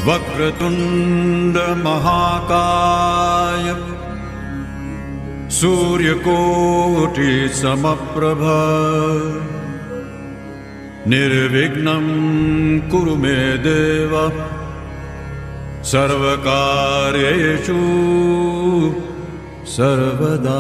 वक्रतुंड महाकाय सूर्यकोटि समप्रभ निर्विघ्नं कुरु मे देव सर्वकार्येषु सर्वदा।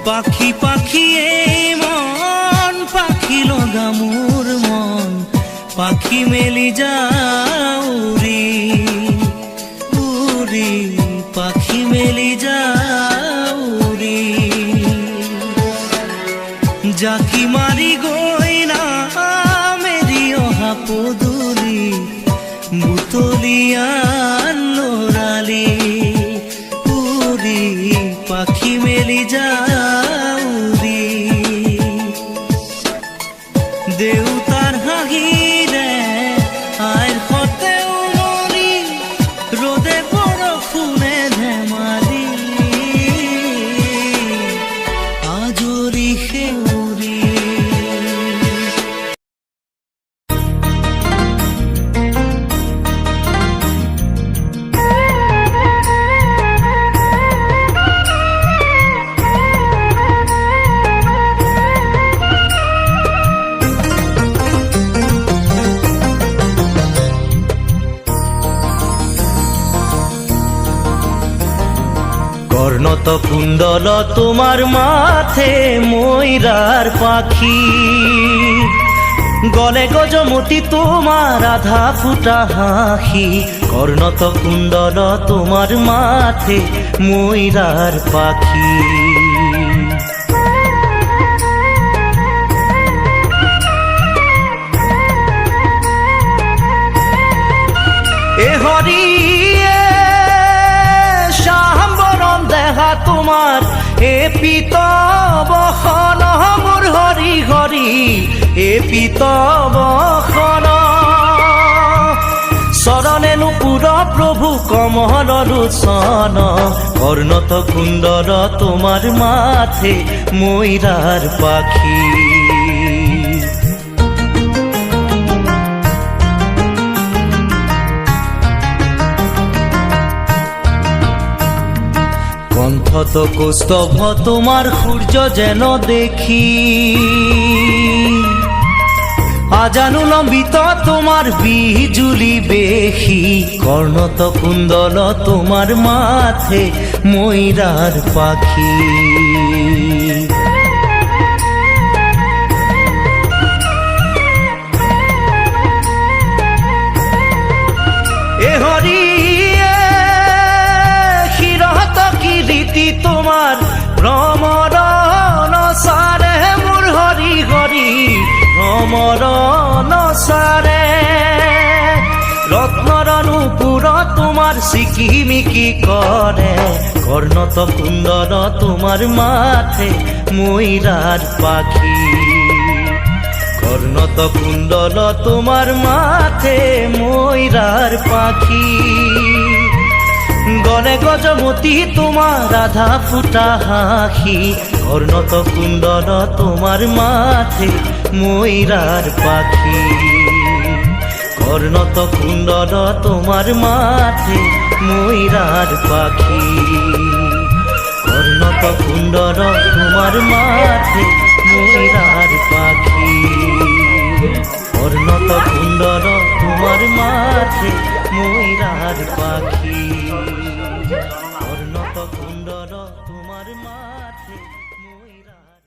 পাখি পাখি মন পাখি লগা মোর মন পাখি মেলি যাও উড়ি উড়ি পাখি মেলি যাও উড়ি জাকি মারি গই না মেরি অহা পদুলি বুতলিয়া লরালি উড়ি পাখি মেলি যাও উড়ি দেউতার হাঁহিরে আইর হতে উমরি রোদে বরফুনে ধেমালি আজরি খেউরি কর্ণত কুণ্ডল তোমার মাথে ময়ূরার পাখি গলে গজমতি তোমার আধা ফুটা হাসি কর্ণত কুণ্ডল তোমার মাথে ময়ূরার পাখি এ হরি তোমার এ পিত বখন মোর হরি হরি এ পিত বখন শরণে নুপুর প্রভু কমল লোচন কর্ণত কুণ্ডল তোমার মাথে ময়ূরার পাখি কণ্ঠত কৌস্তভ তোমার সূর্য যেন দেখি আজানু লম্বিত তোমার বিজুলি বেশি কর্ণত কুণ্ডল তোমার মাথে ময়ূরার পাখি এ হরি তোমার ভ্রমরণ সারে মোর হরি হরি ভ্রমরণ সারে রত্নর নুপুর তোমার সিকিমিকি করে কর্ণত কুণ্ডল তোমার মাথে ময়ূরার পাখি কর্ণত কুণ্ডল তোমার মাথে ময়ূরার পাখি গলে গজমতি তোমার আধা ফুটা হাসি কর্ণত কুণ্ডল তোমার মাথে ময়ূরার পাখি কর্ণত কুণ্ডল তোমার মাথে ময়ূরার পাখি কর্ণত কুণ্ডল তোমার মাথে ময়ূরার পাখি কর্ণত কুণ্ডল তোমার মা মাঠে ময়ূরার পাখি অর্ণত কুণ্ডর তোমার মাঠে ময়ূরার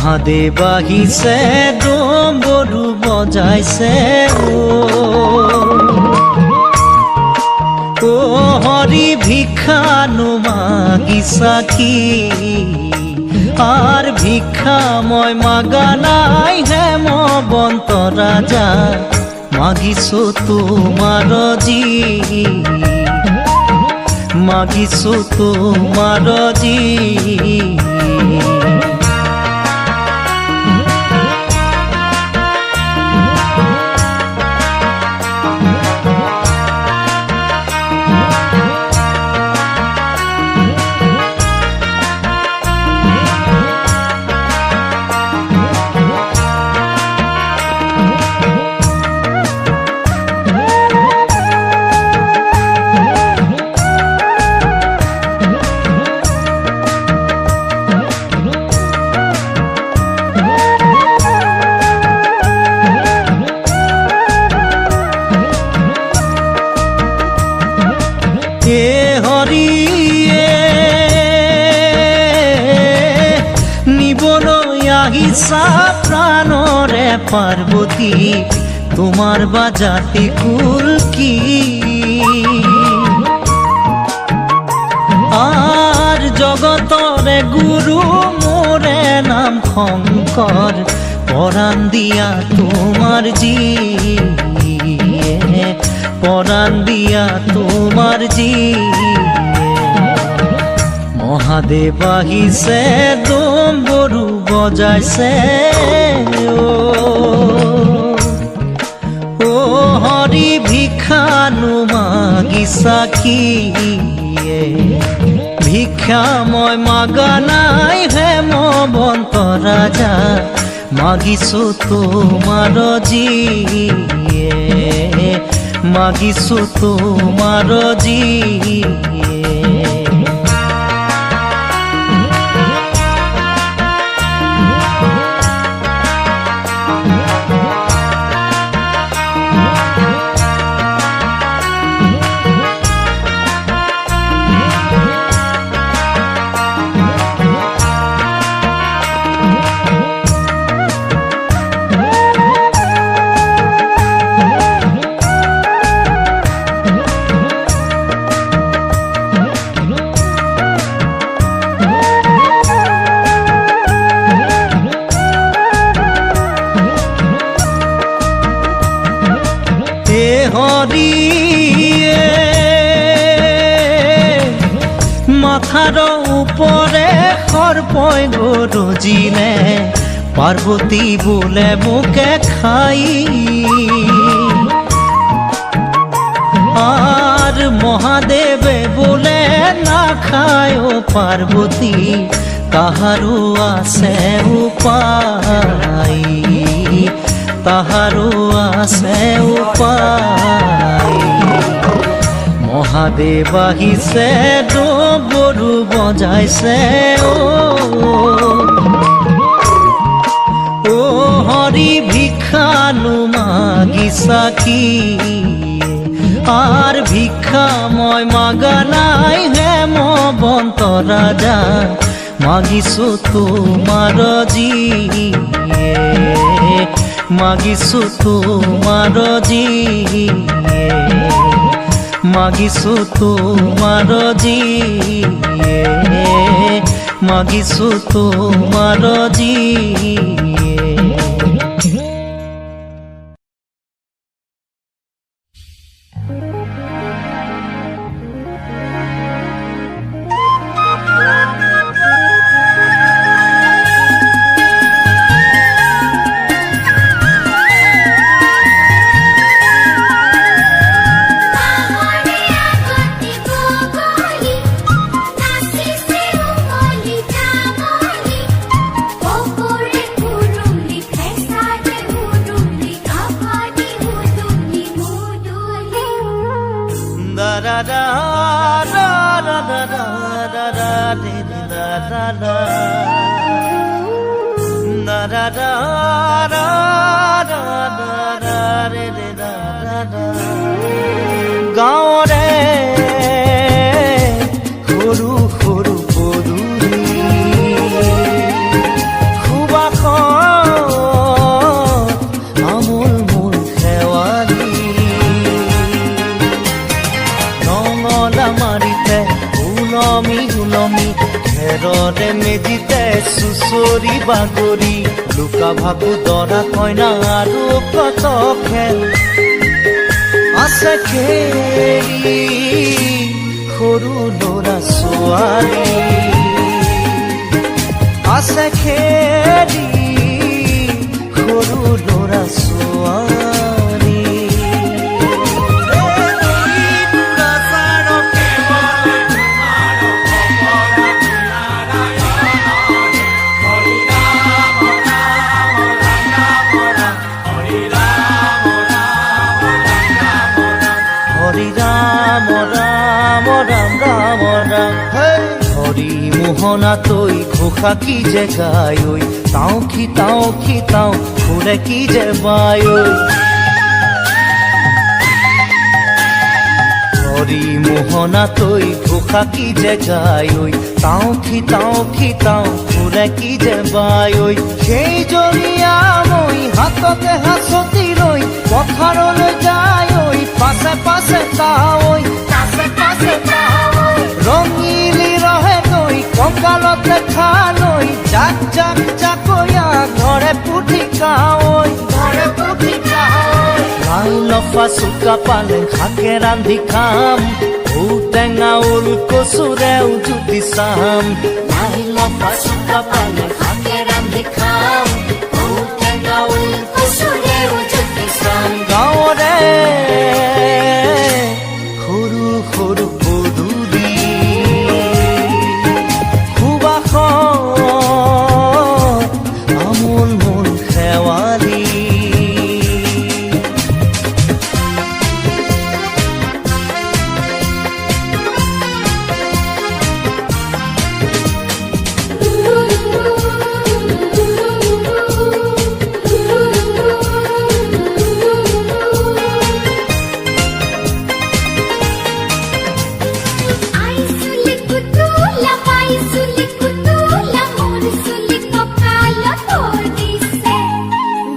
মহাদেৱ আহিছে ডম্বৰু বজাইছে ও হৰি ভিক্ষানো মাগিছা কি আর ভিক্ষা মই মাগা নাই হেমবন্ত রাজা মাগিছো তোমার জি মাগিছো তোমার জি আহিছা প্রাণরে পার্বতী তোমার বাজাতে কুল কি আর জগতরে গুরু মোরে নাম শঙ্কর পরাণ দিয়া তোমার জি পরাণ দিয়া তোমার জি মহাদেৱ আহিছে ডম্বৰু বজাইছে ও হৰি ভিক্ষানো মাগিছা কি ভিক্ষা মই মাগা নাই হেমবন্ত ৰাজা মাগিছো তোমাৰ জি মাগিছো তোমাৰ জি মাথার উপরে সর্পই গরজিলে পার্বতী বলে মুখে খাই আর মহাদেবে বলে না খায় পার্বতী তাহারও আছে উপায় তাহারও আছে উপায় মহাদেৱ আহিছে ডম্বৰু বজাইছে ও হৰি ভিক্ষানো মাগিছা কি আর ভিক্ষা মই মাগা নাই হেমবন্ত রাজা মাগিছো তোমার জি মাগিছো তোমার জি মাগিছো তোমার জি মাগিছো তোমার G ra ra na ra ra ra ra ra re re ra ra ra গাঁৱৰে সৰু সৰু পদূলি সুবাসত আমোল মোল শেৱালি নঙলা মাৰিতে উলমি উলমি খেৰতে মেজিতে চুচৰি বাগৰি লুকা ভাকু দৰা কইনা আৰু কত খেল আছে খেলি সৰু ল'ৰা ছোৱালী আছে খেলি সৰু ল'ৰা ছোৱালী হৰি ৰাম ৰাম ৰাম ৰাম ৰাম হৰি মোহনা তৈ ঘোষা কি যে গায় ঐ তাও খিতাও ফুলে কি যে বায় ঐ হৰি মোহনা তৈ ঘোষা কি যে গায় ঐ তাও খিতাও ফুলে কি যে বায় ঐ সেই জনীয়া মই হাততে হাঁচতি লৈ পথাৰলৈ যায় ঐ পাছে পাছে তাৱৈ ৰঙিলি ৰহে গৈ কঁকালতে খালৈ জাক জাকৈয়া ঘৰে পুঠি খাৱৈ লাই লফা চুকা পালে শাকে ৰান্ধি খাম ঔটেঙা ওল কচুৰেও জুতি চাম লাই লফা চুকা পালে শাকে ৰান্ধি খাম ঔটেঙা ওল কচুৰেও জুতি চাম গাঁৱৰে সৰু সৰু পদূলি সুবাসত আমোল মোল শেৱালি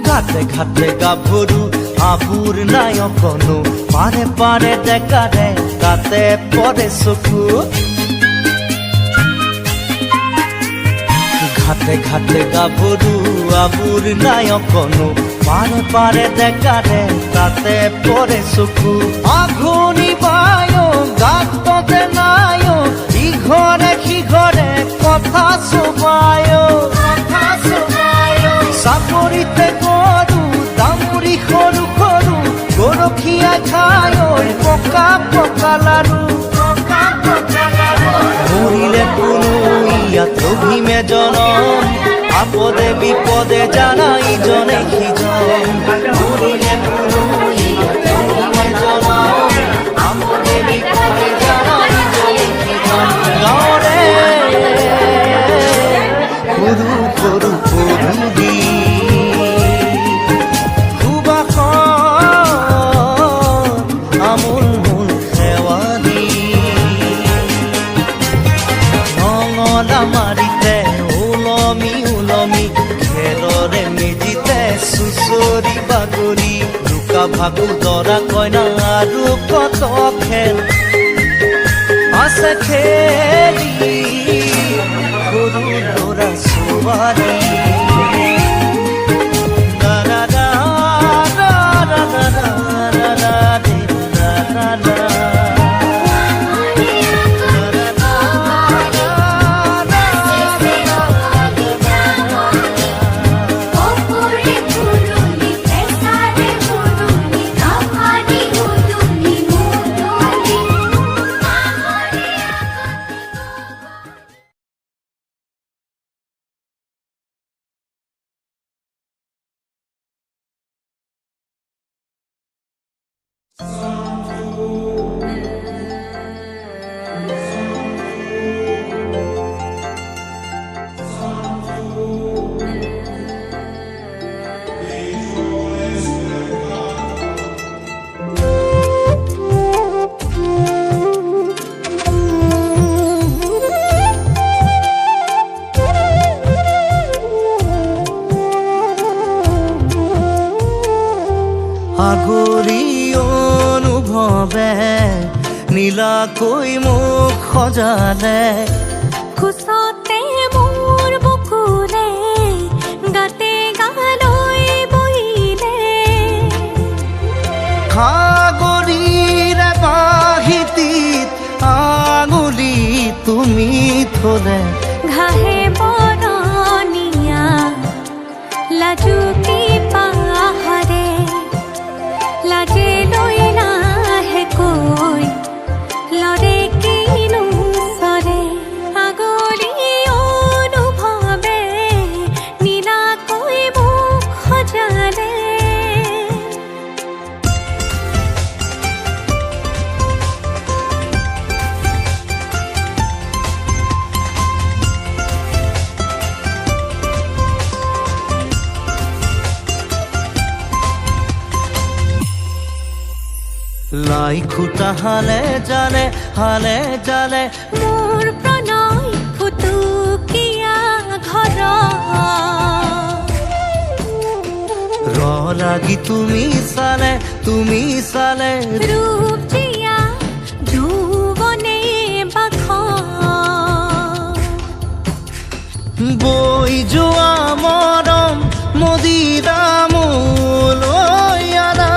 ঘাটে ঘাটে গাভৰু আবুৰ নাই অকণো পাৰে পাৰে ডেকাৰে তাতে পৰে চকু ঘাটে ঘাটে গাভৰু আবুৰ নাই অকণো পাৰে পাৰে ডেকাৰে তাতে পৰে চকু আঘোণি বায় গাততে নাই ইঘৰে সিঘৰে কথা চবায় চাপৰিতে গৰু দামুৰি সৰু সৰু গৰখীয়া খায় পকা পকা লাৰু মৰিলে কোনো ইয়াত অভিমে জনম আপদে বিপদে জানা ইজনে সিজন মৰিলে কোনো ইয়াত অভিমে জনম আপদে বিপদে জানা ইজনে সিজন গাঁৱৰে সৰু সৰু পদূলি আমোল মোল শেৱালি নঙলা মাৰিতে ওলমি ওলমি খেৰৰে মেজিতে চুচৰি বাগৰি লুকা ভাকু দৰা কইনা আৰু কত খেল আছে খেলি সৰু ল'ৰা ছোৱালী আগৰি অনুভৱে নীলাকৈ মোক সজালে খোজতে মোৰ বুকুৰে গাতে গালৈ বহিলে সাগৰীৰে বাহিতিত আঙুলি তুমি থলে ঘাহে বৰণীয়া লাজুকী পাহাৰে লাজে লৈ লাহেকৈ লৰে কিনো চৰে আগলি অনুভৱে নীলাকৈ মোক সজালে লাই খুটা হালে জালে মোৰ প্ৰণয় ফুটুকীয়া ঘৰ ৰ লাগি তুমি চালে ৰূপ জিয়া যৌৱনে বাখ বৈ যোৱা মৰম মদিৰা মোলৈ আনা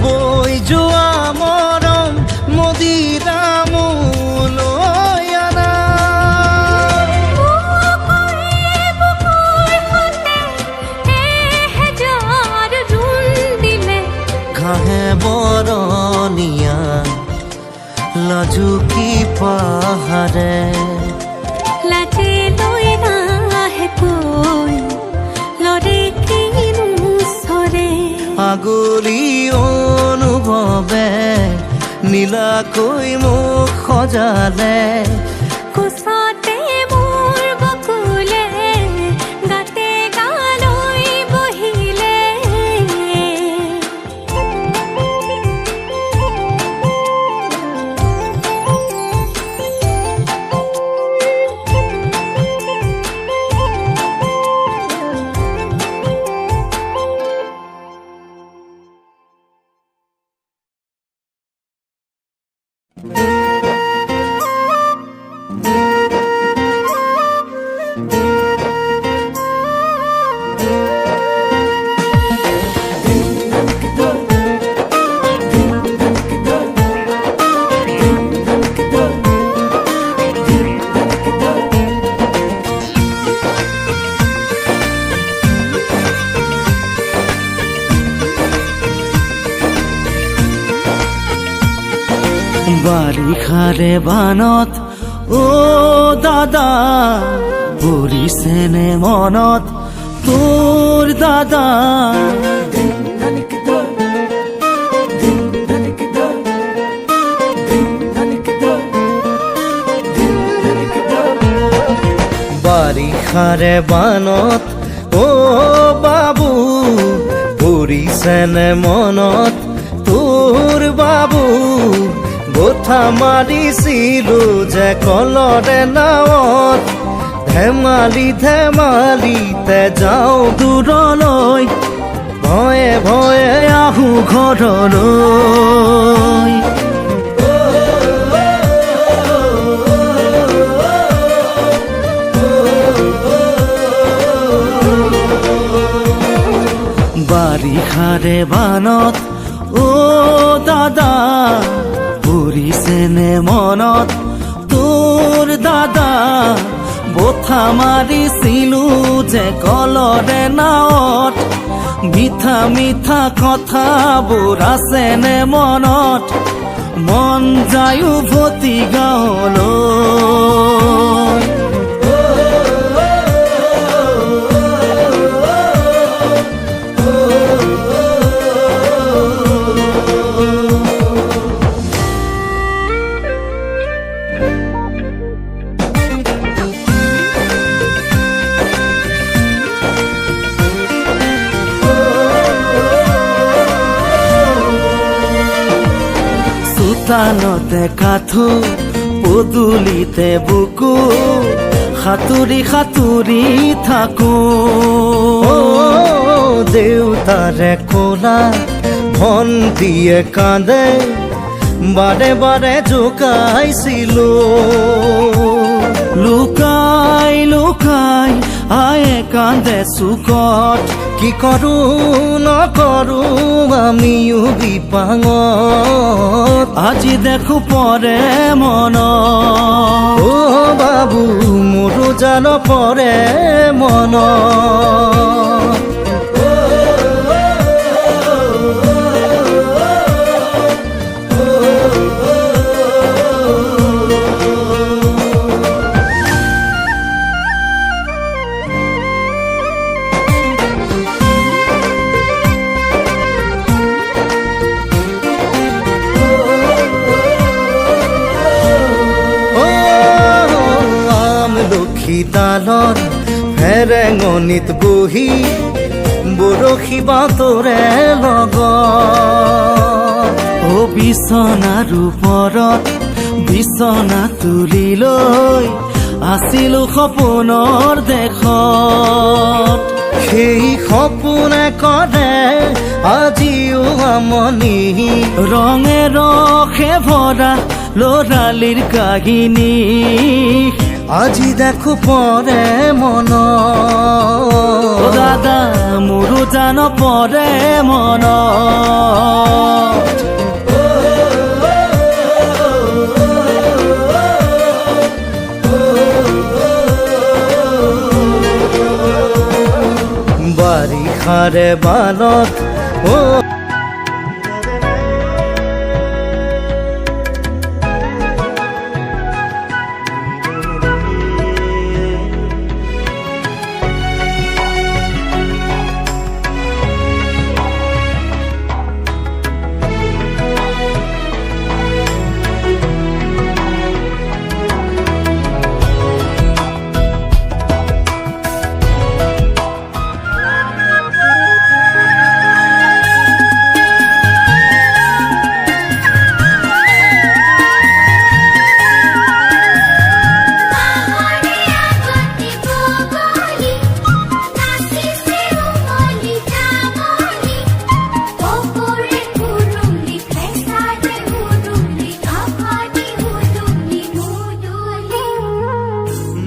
বৈ যোৱা মৰম মদিৰা মোলৈ আনা ঘাহে বৰণীয়া লাজুকী পাহাৰে লাজে লৈ নাহেকৈ লৰে কিনো চৰে আগলি অনুভৱে নীলাকৈ মোক সজালে কোচতে মোৰ বকুলে গাতে গালৈ বহিলে বাৰিষাৰে বানত অ দাদা পৰিছেনে মনত তোৰ দাদা বাৰিষাৰে বানত অ বাবু পৰিছেনে মনত তোৰ বাবু গোঠা মাৰিছিলো যে কলৰে নাৱত ধেমালিতে যাওঁ দূৰলৈ ভয়ে ভয়ে আহো ঘৰলৈ বাৰিষাৰে বানত অ দাদা পৰিছেনে মনত তোৰ দাদা বঠা মাৰিছিলো যে কলৰে নাৱত মিঠা মিঠা কথাবোৰ আছেনে মনত মন যায় উভতি গাঁৱলৈ চোতালতে কাঠো পদূলিতে বুকু সাঁতুৰি সাঁতুৰি থাকো দেউতাৰে ক'লা ভণ্টিয়ে কান্দে বাৰে বাৰে জোকাইছিলো লুকাই লুকাই আয়ে কান্দে চুকত কি কৰো নকৰো আমিও বিপাঙত আজি দেখো পৰে মন অ বাবু মোৰো জান পৰে মন শীতালত ফেৰেঙনিত বহি বৰশী বাতৰে লগত অ বিছনাৰ ওপৰত বিছনা তুলি লৈ আছিলো সপোনৰ দেশত সেই সপোনে কৰে আজিও আমনি ৰঙে ৰসে ভৰা ল'ৰালিৰ কাহিনী আজি দেখো পৰে মন অ দাদা মোৰো জান পৰে মন বাৰিষাৰে বানত অ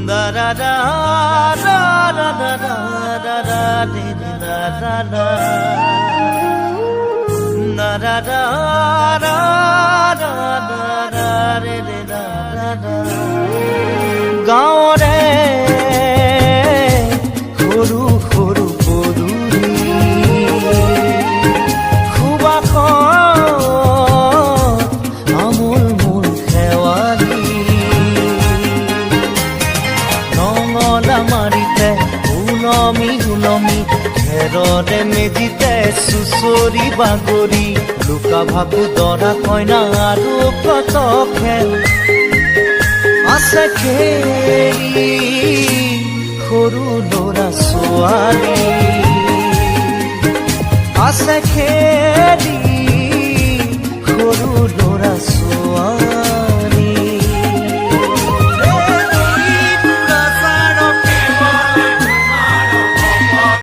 da da da da da da da da da da da da da da da গাঁৱৰে সৰু সৰু পদূলি সুবাসত আমোল মোল শেৱালি নঙলা মাৰিতে উলমি উলমি খেৰৰে মেজিতে চুচৰি বাগৰি লুকা ভাবু দৰা কইনা আৰু কত খেল আছে খেলি সৰু ল'ৰা ছোৱালী আছে খেলি সৰু ল'ৰা